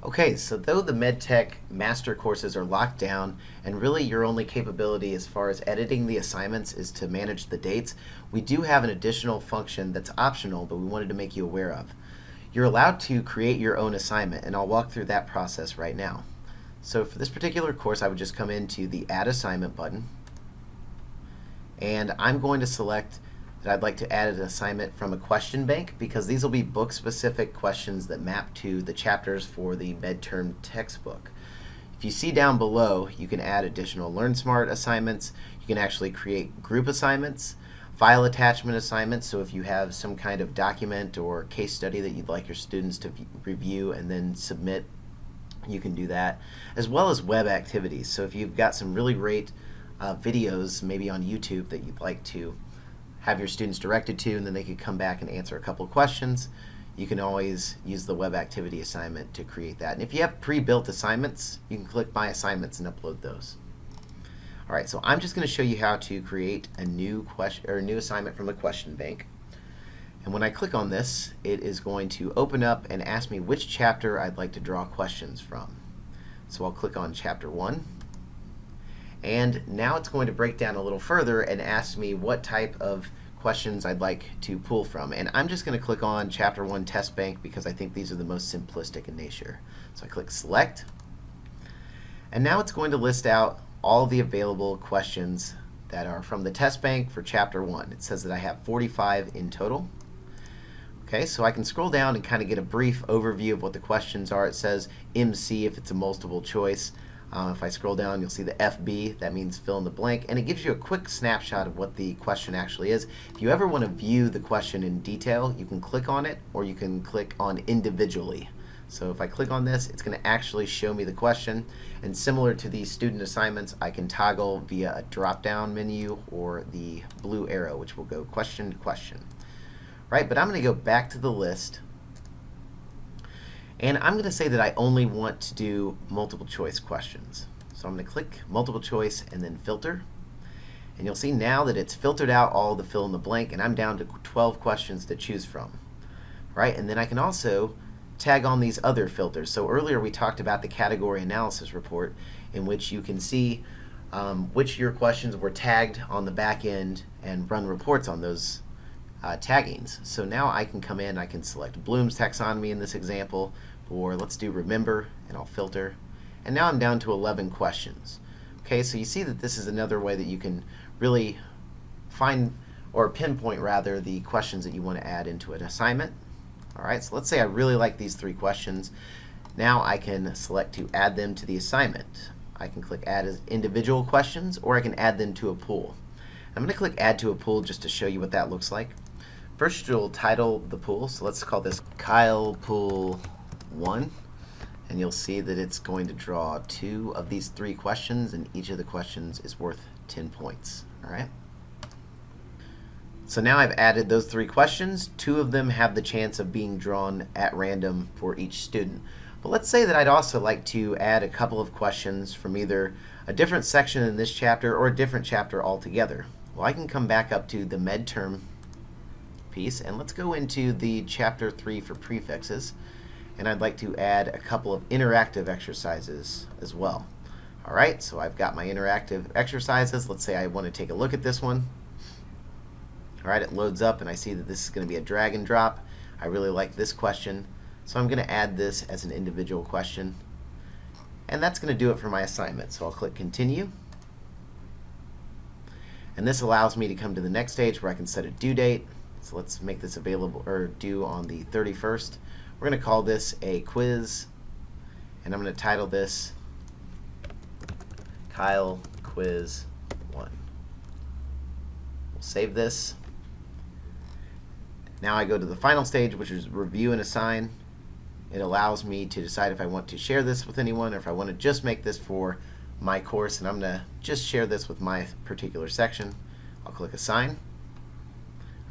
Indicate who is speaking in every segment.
Speaker 1: Okay, so though the MedTech master courses are locked down and really your only capability as far as editing the assignments is to manage the dates, we do have an additional function that's optional but we wanted to make you aware of. You're allowed to create your own assignment, and I'll walk through that process right now. So for this particular course, I would just come into the Add Assignment button, and I'm going to select that I'd like to add an assignment from a question bank because these will be book-specific questions that map to the chapters for the midterm textbook. If you see down below, you can add additional LearnSmart assignments. You can actually create group assignments, file attachment assignments, so if you have some kind of document or case study that you'd like your students to review and then submit, you can do that, as well as web activities. So if you've got some really great videos, maybe on YouTube, that you'd like to have your students directed to, and then they could come back and answer a couple of questions, you can always use the web activity assignment to create that. And if you have pre-built assignments, you can click My Assignments and upload those. All right, so I'm just going to show you how to create a new question or a new assignment from a question bank. And when I click on this, it is going to open up and ask me which chapter I'd like to draw questions from. So I'll click on Chapter 1. And now it's going to break down a little further and ask me what type of questions I'd like to pull from. And I'm just going to click on Chapter 1 Test Bank because I think these are the most simplistic in nature. So I click Select. And now it's going to list out all the available questions that are from the test bank for Chapter 1. It says that I have 45 in total. Okay, so I can scroll down and kind of get a brief overview of what the questions are. It says MC if it's a multiple choice. If I scroll down, you'll see the FB, that means fill in the blank, and it gives you a quick snapshot of what the question actually is. If you ever want to view the question in detail, you can click on it, or you can click on individually. So if I click on this, it's going to actually show me the question, and similar to the student assignments, I can toggle via a drop-down menu or the blue arrow, which will go question to question. Right, but I'm going to go back to the list, and I'm going to say that I only want to do multiple choice questions. So I'm going to click multiple choice and then filter. And you'll see now that it's filtered out all the fill in the blank, and I'm down to 12 questions to choose from. Right, and then I can also tag on these other filters. So earlier we talked about the category analysis report, in which you can see which your questions were tagged on the back end and run reports on those taggings. So now I can come in, I can select Bloom's taxonomy in this example, or let's do remember, and I'll filter. And now I'm down to 11 questions. Okay, so you see that this is another way that you can really find, or pinpoint rather, the questions that you want to add into an assignment. All right, so let's say I really like these 3 questions. Now I can select to add them to the assignment. I can click Add as individual questions, or I can add them to a pool. I'm going to click Add to a pool just to show you what that looks like. First, you'll title the pool, so let's call this Kyle Pool 1, and you'll see that it's going to draw 2 of these 3 questions, and each of the questions is worth 10 points. All right. So now I've added those 3 questions. 2 of them have the chance of being drawn at random for each student. But let's say that I'd also like to add a couple of questions from either a different section in this chapter or a different chapter altogether. Well, I can come back up to the midterm piece, and let's go into the Chapter 3 for prefixes, and I'd like to add a couple of interactive exercises as well. All right, so I've got my interactive exercises. Let's say I want to take a look at this one. All right, it loads up, and I see that this is going to be a drag and drop. I really like this question, so I'm going to add this as an individual question, and that's going to do it for my assignment. So I'll click Continue. And this allows me to come to the next stage where I can set a due date. So let's make this available or due on the 31st. We're going to call this a quiz, and I'm going to title this Kyle Quiz 1. We'll save this. Now I go to the final stage, which is review and assign. It allows me to decide if I want to share this with anyone or if I want to just make this for my course, and I'm going to just share this with my particular section. I'll click Assign.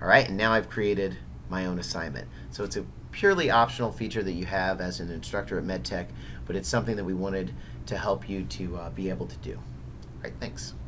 Speaker 1: All right, and now I've created my own assignment. So it's a purely optional feature that you have as an instructor at MedTech, but it's something that we wanted to help you to be able to do. All right, thanks.